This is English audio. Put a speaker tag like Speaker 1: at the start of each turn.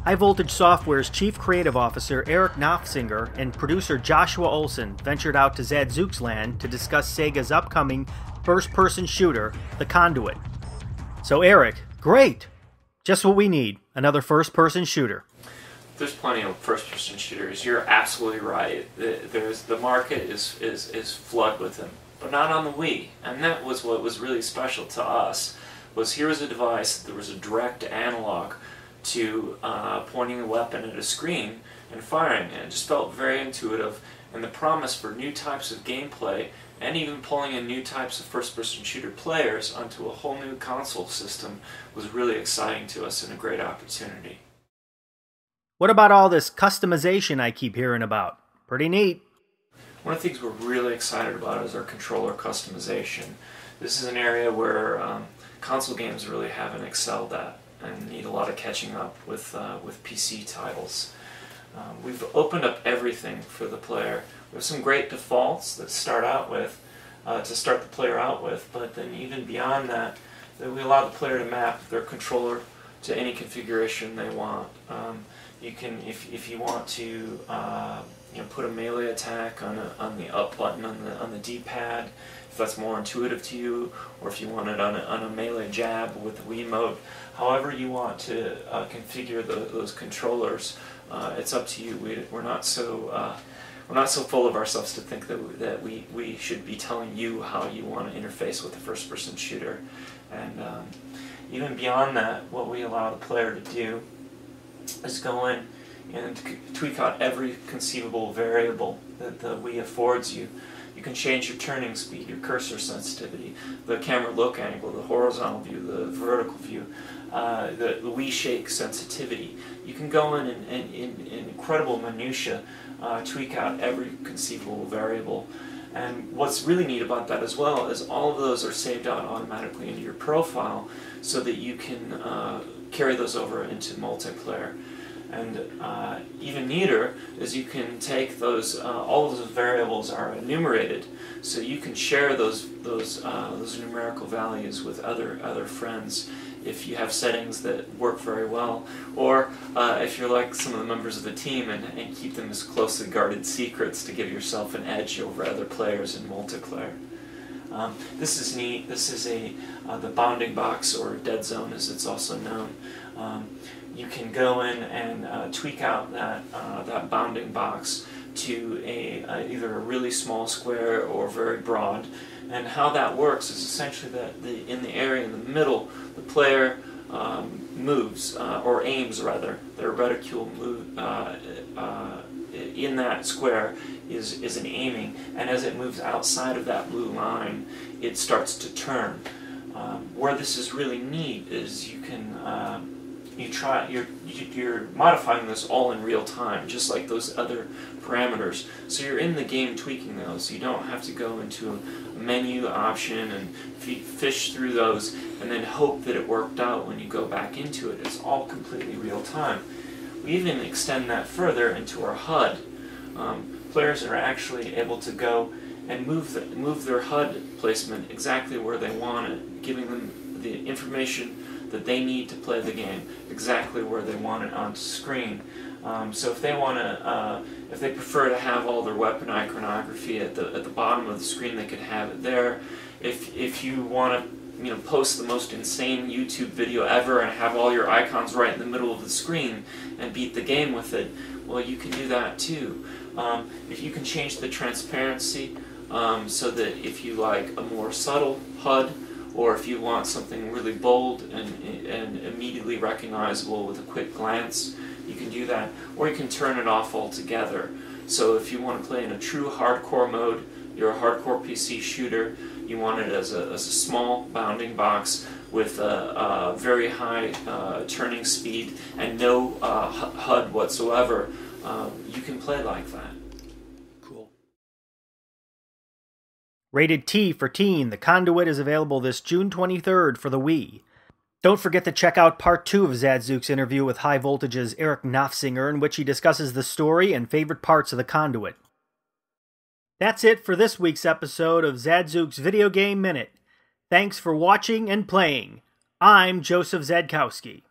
Speaker 1: High Voltage Software's Chief Creative Officer Eric Nofsinger and producer Joshua Olson ventured out to Zadzooks land to discuss Sega's upcoming first-person shooter, The Conduit. So Eric, great! Just what we need, another first-person shooter.
Speaker 2: There's plenty of first-person shooters. You're absolutely right. The market is flooded with them, but not on the Wii. And that was what was really special to us. Was here was a device. There was a direct analog to pointing a weapon at a screen and firing it. It just felt very intuitive, and the promise for new types of gameplay and even pulling in new types of first-person shooter players onto a whole new console system was really exciting to us and a great opportunity.
Speaker 1: What about all this customization I keep hearing about? Pretty neat.
Speaker 2: One of the things we're really excited about is our controller customization. This is an area where console games really haven't excelled at and need a lot of catching up with PC titles. We've opened up everything for the player. We have some great defaults that start out with, to start the player out with, but then even beyond that, we allow the player to map their controller to any configuration they want. You can, if you want to, put a melee attack on the up button on the D-pad, if that's more intuitive to you, or if you want it on a melee jab with the Wiimote. However you want to configure those controllers, it's up to you. We're not so full of ourselves to think that we should be telling you how you want to interface with a first-person shooter. And even beyond that, what we allow the player to do is go in and tweak out every conceivable variable that the Wii affords you. You can change your turning speed, your cursor sensitivity, the camera look angle, the horizontal view, the vertical view, the Wii shake sensitivity. You can go in and in incredible minutia tweak out every conceivable variable. And what's really neat about that as well is all of those are saved out automatically into your profile so that you can carry those over into multiplayer. And even neater is you can take those, all of those variables are enumerated, so you can share those numerical values with other friends if you have settings that work very well, or if you're like some of the members of the team and keep them as closely guarded secrets to give yourself an edge over other players in multiplayer. This is neat. This is the bounding box, or dead zone as it's also known. You can go in and tweak out that bounding box to either a really small square or very broad. And how that works is essentially that in the area in the middle, the player moves, or aims rather. Their reticule in that square is an aiming, and as it moves outside of that blue line, it starts to turn. Where this is really neat is you can you're modifying this all in real time, just like those other parameters. So you're in the game tweaking those. You don't have to go into a menu option and fish through those and then hope that it worked out when you go back into it. It's all completely real time. We even extend that further into our HUD. Players are actually able to go and move their HUD placement exactly where they want it, giving them the information that they need to play the game exactly where they want it on screen. So if they want to, if they prefer to have all their weapon iconography at the bottom of the screen, they could have it there. If you want to, post the most insane YouTube video ever and have all your icons right in the middle of the screen and beat the game with it, well, you can do that too. If you can change the transparency so that if you like a more subtle HUD, or if you want something really bold and immediately recognizable with a quick glance, you can do that. Or you can turn it off altogether. So if you want to play in a true hardcore mode, you're a hardcore PC shooter, you want it as a small bounding box with a very high turning speed and no HUD whatsoever, you can play like that.
Speaker 1: Rated T for Teen, The Conduit is available this June 23rd for the Wii. Don't forget to check out Part 2 of Zadzooks' interview with High Voltage's Eric Nofsinger, in which he discusses the story and favorite parts of The Conduit. That's it for this week's episode of Zadzooks Video Game Minute. Thanks for watching and playing. I'm Joseph Zadkowski.